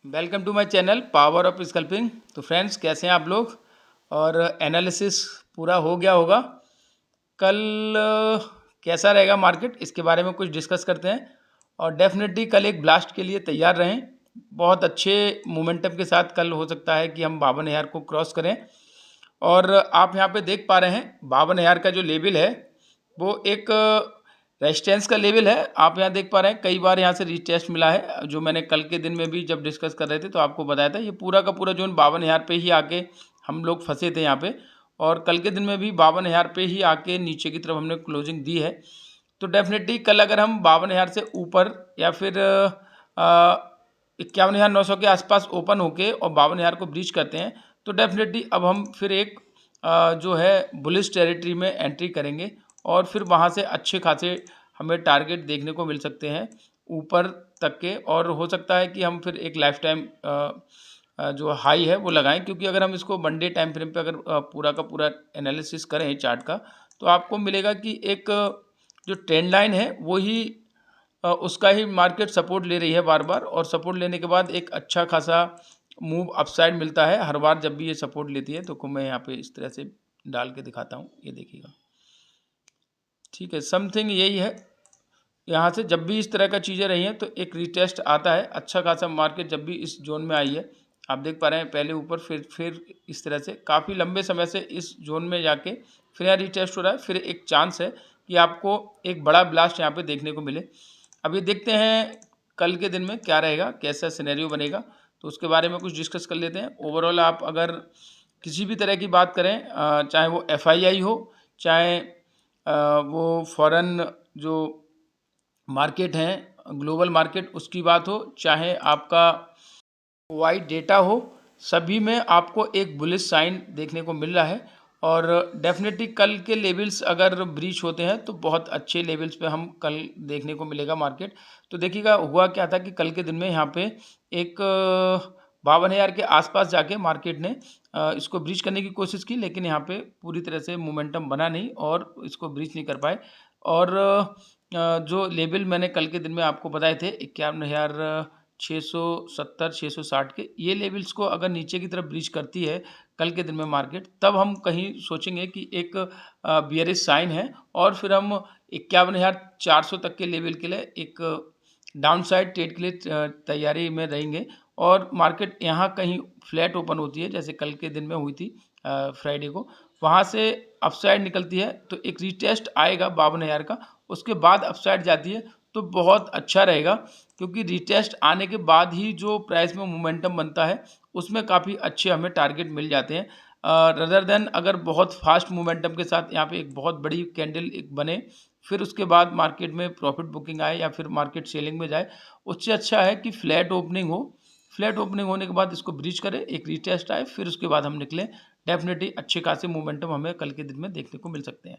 Welcome to my channel power of sculpting. तो friends, कैसे हैं आप लोग? और एनालिसिस पूरा हो गया होगा। कल कैसा रहेगा मार्केट, इसके बारे में कुछ डिस्कस करते हैं। और डेफिनेटली कल एक ब्लास्ट के लिए तैयार रहें। बहुत अच्छे मोमेंटम के साथ कल हो सकता है कि हम 52,000 को क्रॉस करें। और आप यहाँ पे देख पा रहे हैं 52,000 का जो लेवल है वो एक रेजिस्टेंस का लेवल है। आप यहाँ देख पा रहे हैं कई बार यहाँ से रीटेस्ट मिला है, जो मैंने कल के दिन में भी जब डिस्कस कर रहे थे तो आपको बताया था। ये पूरा का पूरा जोन 52,000 पे ही आके हम लोग फंसे थे यहाँ पे। और कल के दिन में भी 52,000 पे ही आके नीचे की तरफ हमने क्लोजिंग दी है। तो डेफिनेटली कल अगर हम 52,000 से ऊपर या फिर 51,900 के आसपास ओपन होके और 52,000 को ब्रीच करते हैं तो डेफिनेटली अब हम फिर एक जो है बुलिश टेरिटरी में एंट्री करेंगे। और फिर वहाँ से अच्छे खासे हमें टारगेट देखने को मिल सकते हैं ऊपर तक के। और हो सकता है कि हम फिर एक लाइफ टाइम जो हाई है वो लगाएं, क्योंकि अगर हम इसको वन डे टाइम फ्रेम पे अगर पूरा का पूरा एनालिसिस करें चार्ट का, तो आपको मिलेगा कि एक जो ट्रेंड लाइन है वो ही उसका ही मार्केट सपोर्ट ले रही है बार बार। और सपोर्ट लेने के बाद एक अच्छा खासा मूव अपसाइड मिलता है हर बार जब भी ये सपोर्ट लेती है। तो मैं यहाँ पे इस तरह से डाल के दिखाता हूँ, ये देखिएगा। ठीक है, समथिंग यही है। यहाँ से जब भी इस तरह का चीज़ें रही हैं तो एक रिटेस्ट आता है अच्छा खासा। मार्केट जब भी इस जोन में आई है, आप देख पा रहे हैं पहले ऊपर फिर इस तरह से काफ़ी लंबे समय से इस जोन में जाके फिर यहाँ रिटेस्ट हो रहा है। फिर एक चांस है कि आपको एक बड़ा ब्लास्ट यहाँ पे देखने को मिले। अभी देखते हैं कल के दिन में क्या रहेगा, कैसा सिनेरियो बनेगा, तो उसके बारे में कुछ डिस्कस कर लेते हैं। ओवरऑल आप अगर किसी भी तरह की बात करें, चाहे वो FII हो, चाहे वो फॉरेन जो मार्केट हैं ग्लोबल मार्केट उसकी बात हो, चाहे आपका वाइट डेटा हो, सभी में आपको एक बुलिश साइन देखने को मिल रहा है। और डेफिनेटली कल के लेवल्स अगर ब्रीच होते हैं तो बहुत अच्छे लेवल्स पे हम कल देखने को मिलेगा मार्केट। तो देखिएगा हुआ क्या था कि कल के दिन में यहाँ पे एक 52,000 के आसपास जाके मार्केट ने इसको ब्रीच करने की कोशिश की, लेकिन यहाँ पे पूरी तरह से मोमेंटम बना नहीं और इसको ब्रीच नहीं कर पाए। और जो लेवल मैंने कल के दिन में आपको बताए थे 51,670 660 के, ये लेवल्स को अगर नीचे की तरफ ब्रीच करती है कल के दिन में मार्केट, तब हम कहीं सोचेंगे कि एक बियरिश साइन है। और फिर हम 51,400 तक के लेवल के लिए एक डाउन साइड ट्रेड के लिए तैयारी में रहेंगे। और मार्केट यहाँ कहीं फ्लैट ओपन होती है जैसे कल के दिन में हुई थी फ्राइडे को, वहाँ से अपसाइड निकलती है तो एक रीटेस्ट आएगा 52,000 का, उसके बाद अपसाइड जाती है तो बहुत अच्छा रहेगा। क्योंकि रीटेस्ट आने के बाद ही जो प्राइस में मोमेंटम बनता है उसमें काफ़ी अच्छे हमें टारगेट मिल जाते हैं, रदर देन अगर बहुत फास्ट मोमेंटम के साथ यहाँ पे एक बहुत बड़ी कैंडल एक बने फिर उसके बाद मार्केट में प्रॉफिट बुकिंग आए या फिर मार्केट सेलिंग में जाए। उससे अच्छा है कि फ्लैट ओपनिंग हो, फ्लैट ओपनिंग होने के बाद इसको ब्रीच करें, एक रीटेस्ट आए, फिर उसके बाद हम निकलें। डेफिनेटली अच्छे खासे मोमेंटम हमें कल के दिन में देखने को मिल सकते हैं।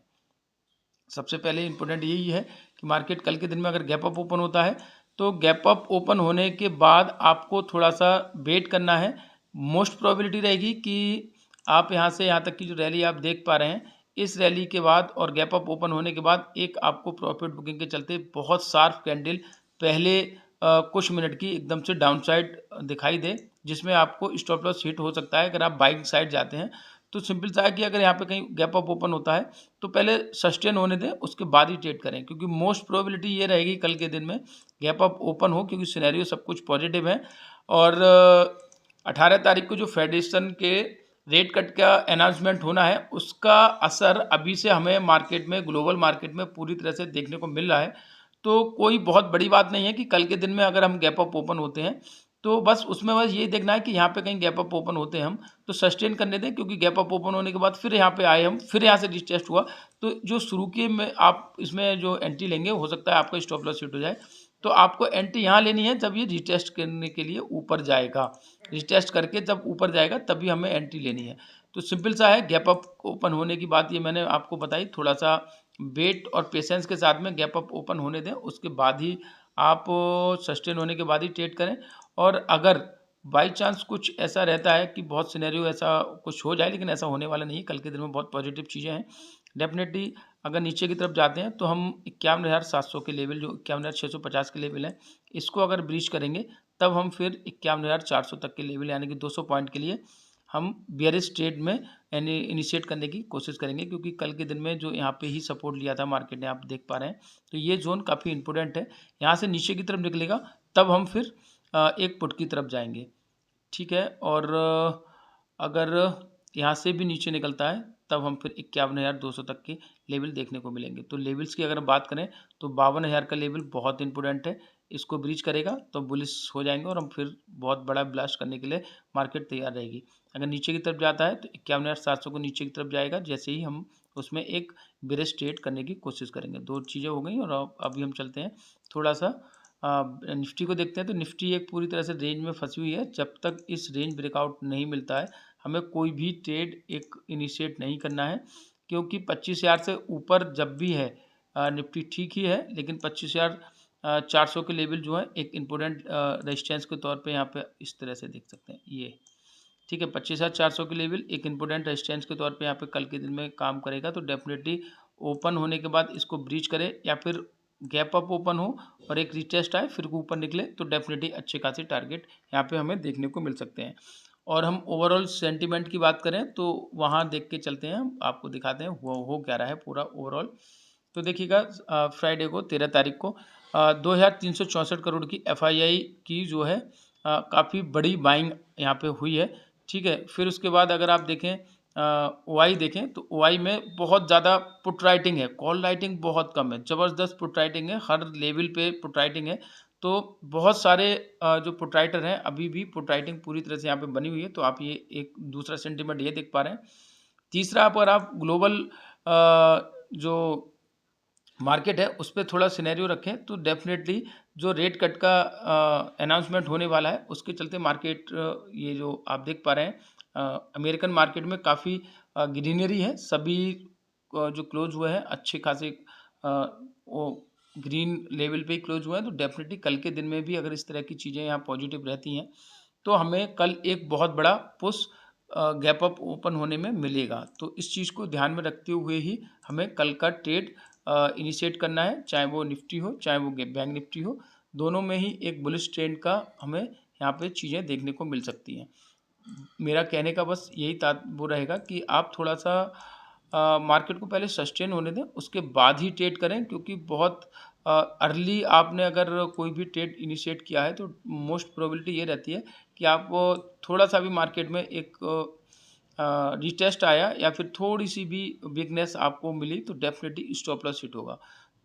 सबसे पहले इंपॉर्टेंट यही है कि मार्केट कल के दिन में अगर गैप अप ओपन होता है तो गैप अप ओपन होने के बाद आपको थोड़ा सा वेट करना है। मोस्ट प्रोबेबिलिटी रहेगी कि आप यहाँ से यहाँ तक की जो रैली आप देख पा रहे हैं, इस रैली के बाद और गैप अप ओपन होने के बाद एक आपको प्रॉफिट बुकिंग के चलते बहुत शार्प कैंडल पहले कुछ मिनट की एकदम से डाउन साइड दिखाई दे, जिसमें आपको स्टॉप लॉस हिट हो सकता है अगर आप बाइंग साइड जाते हैं। तो सिंपल सा है कि अगर यहाँ पे कहीं गैप अप ओपन होता है तो पहले सस्टेन होने दें, उसके बाद ही ट्रेड करें, क्योंकि मोस्ट प्रोबेबिलिटी ये रहेगी कल के दिन में गैप अप ओपन हो, क्योंकि सिनेरियो सब कुछ पॉजिटिव है। और 18 तारीख को जो फेडरेशन के रेट कट का अनाउंसमेंट होना है उसका असर अभी से हमें मार्केट में ग्लोबल मार्केट में पूरी तरह से देखने को मिल रहा है। तो कोई बहुत बड़ी बात नहीं है कि कल के दिन में अगर हम गैप अप ओपन होते हैं तो बस उसमें बस ये देखना है कि यहाँ पे कहीं गैप अप ओपन होते हैं हम तो सस्टेन करने दें, क्योंकि गैप अप ओपन होने के बाद फिर यहाँ पे आए हम, फिर यहाँ से रिटेस्ट हुआ तो जो शुरू के में आप इसमें जो एंट्री लेंगे हो सकता है आपका स्टॉप लॉस हिट हो जाए। तो आपको एंट्री यहाँ लेनी है जब ये रिटेस्ट करने के लिए ऊपर जाएगा, रिटेस्ट करके जब ऊपर जाएगा तभी हमें एंट्री लेनी है। तो सिंपल सा है, गैप अप ओपन होने की बात ये मैंने आपको बताई, थोड़ा सा वेट और पेशेंस के साथ में गैप अप ओपन होने दें, उसके बाद ही आप सस्टेन होने के बाद ही ट्रेड करें। और अगर बाई चांस कुछ ऐसा रहता है कि बहुत सिनेरियो ऐसा कुछ हो जाए, लेकिन ऐसा होने वाला नहीं है, कल के दिन में बहुत पॉजिटिव चीज़ें हैं। डेफिनेटली अगर नीचे की तरफ जाते हैं तो हम 51,700 के लेवल जो 51,650 के लेवल है इसको अगर ब्रीच करेंगे तब हम फिर 51,400 तक के लेवल यानी कि 200 पॉइंट के लिए हम बियरिश ट्रेड में यानी इनिशिएट करने की कोशिश करेंगे, क्योंकि कल के दिन में जो यहाँ पे ही सपोर्ट लिया था मार्केट ने, आप देख पा रहे हैं। तो ये जोन काफ़ी इंपॉर्टेंट है। यहाँ से नीचे की तरफ निकलेगा तब हम फिर एक पुट की तरफ जाएंगे, ठीक है। और अगर यहाँ से भी नीचे निकलता है तब हम फिर 51,200 तक के लेवल देखने को मिलेंगे। तो लेवल्स की अगर बात करें तो 52,000 का लेवल बहुत इंपॉर्टेंट है। इसको ब्रीच करेगा तो बुलिश हो जाएंगे और हम फिर बहुत बड़ा ब्लास्ट करने के लिए मार्केट तैयार रहेगी। अगर नीचे की तरफ जाता है तो 51,700 को नीचे की तरफ जाएगा, जैसे ही हम उसमें एक बेरिश ट्रेड करने की कोशिश करेंगे। दो चीज़ें हो गई और अभी हम चलते हैं थोड़ा सा निफ्टी को देखते हैं। तो निफ्टी एक पूरी तरह से रेंज में फंसी हुई है। जब तक इस रेंज ब्रेकआउट नहीं मिलता है हमें कोई भी ट्रेड एक इनिशिएट नहीं करना है, क्योंकि 25,000 से ऊपर जब भी है निफ्टी ठीक ही है, लेकिन 25,400 के लेवल जो है एक इम्पोर्टेंट रेजिस्टेंस के तौर पे यहाँ पे इस तरह से देख सकते हैं ये, ठीक है। 25,400 के लेवल एक इम्पोर्टेंट रेजिस्टेंस के तौर पे यहाँ पे कल के दिन में काम करेगा। तो डेफिनेटली ओपन होने के बाद इसको ब्रीच करे या फिर गैप अप ओपन हो और एक रिटेस्ट आए फिर ऊपर निकले तो डेफिनेटली अच्छे खासे टारगेट यहाँ पे हमें देखने को मिल सकते हैं। और हम ओवरऑल सेंटीमेंट की बात करें तो वहाँ देख के चलते हैं, हम आपको दिखाते हैं हो क्या रहा है पूरा ओवरऑल। तो देखिएगा फ्राइडे को 13 तारीख को 2,364 करोड़ की FII की जो है काफ़ी बड़ी बाइंग यहाँ पे हुई है, ठीक है। फिर उसके बाद अगर आप देखें OI देखें तो OI में बहुत ज़्यादा पुट राइटिंग है, कॉल राइटिंग बहुत कम है। ज़बरदस्त पुट राइटिंग है, हर लेवल पे पुट राइटिंग है। तो बहुत सारे जो पुट राइटर हैं अभी भी पुट राइटिंग पूरी तरह से यहाँ पे बनी हुई है। तो आप ये एक दूसरा सेंटीमेंट ये देख पा रहे हैं। तीसरा अगर आप ग्लोबल जो मार्केट है उस पे थोड़ा सिनेरियो रखें तो डेफिनेटली जो रेट कट का अनाउंसमेंट होने वाला है उसके चलते मार्केट ये जो आप देख पा रहे हैं अमेरिकन मार्केट में काफ़ी ग्रीनरी है। सभी जो क्लोज हुए हैं अच्छे खासे वो ग्रीन लेवल पे ही क्लोज हुए हैं। तो डेफिनेटली कल के दिन में भी अगर इस तरह की चीज़ें यहाँ पॉजिटिव रहती हैं तो हमें कल एक बहुत बड़ा पुश गैप अप ओपन होने में मिलेगा। तो इस चीज़ को ध्यान में रखते हुए ही हमें कल का ट्रेड इनिशिएट करना है, चाहे वो निफ्टी हो चाहे वो बैंक निफ्टी हो, दोनों में ही एक बुलिश ट्रेंड का हमें यहाँ पे चीज़ें देखने को मिल सकती हैं। मेरा कहने का बस यही वो रहेगा कि आप थोड़ा सा मार्केट को पहले सस्टेन होने दें उसके बाद ही ट्रेड करें, क्योंकि बहुत अर्ली आपने अगर कोई भी ट्रेड इनिशिएट किया है तो मोस्ट प्रोबेबिलिटी ये रहती है कि आप थोड़ा सा भी मार्केट में एक रिटेस्ट आया या फिर थोड़ी सी भी वीकनेस आपको मिली तो डेफिनेटली स्टॉप लॉस हिट होगा।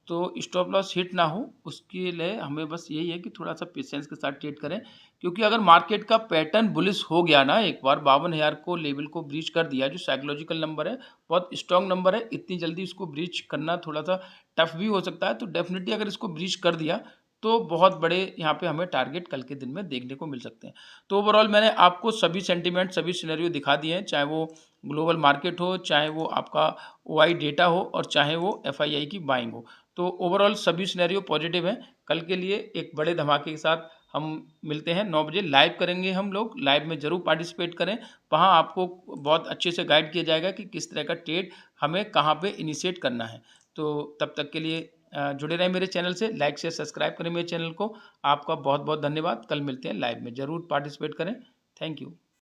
तो स्टॉप लॉस हिट ना हो उसके लिए हमें बस यही है कि थोड़ा सा पेशेंस के साथ ट्रेड करें, क्योंकि अगर मार्केट का पैटर्न बुलिश हो गया ना, एक बार 52,000 को लेवल को ब्रीच कर दिया जो साइकोलॉजिकल नंबर है, बहुत स्ट्रॉन्ग नंबर है, इतनी जल्दी इसको ब्रीच करना थोड़ा सा टफ भी हो सकता है। तो डेफिनेटली अगर इसको ब्रीच कर दिया तो बहुत बड़े यहाँ पे हमें टारगेट कल के दिन में देखने को मिल सकते हैं। तो ओवरऑल मैंने आपको सभी सेंटीमेंट सभी सिनेरियो दिखा दिए हैं, चाहे वो ग्लोबल मार्केट हो, चाहे वो आपका OI डेटा हो और चाहे वो FII की बाइंग हो। तो ओवरऑल सभी सिनेरियो पॉजिटिव हैं। कल के लिए एक बड़े धमाके के साथ हम मिलते हैं 9 बजे लाइव करेंगे। हम लोग लाइव में ज़रूर पार्टिसिपेट करें, वहाँ आपको बहुत अच्छे से गाइड किया जाएगा कि किस तरह का ट्रेड हमें कहाँ पे इनिशिएट करना है। तो तब तक के लिए जुड़े रहें मेरे चैनल से, लाइक शेयर सब्सक्राइब करें मेरे चैनल को। आपका बहुत बहुत धन्यवाद। कल मिलते हैं लाइव में, ज़रूर पार्टिसिपेट करें। Thank you.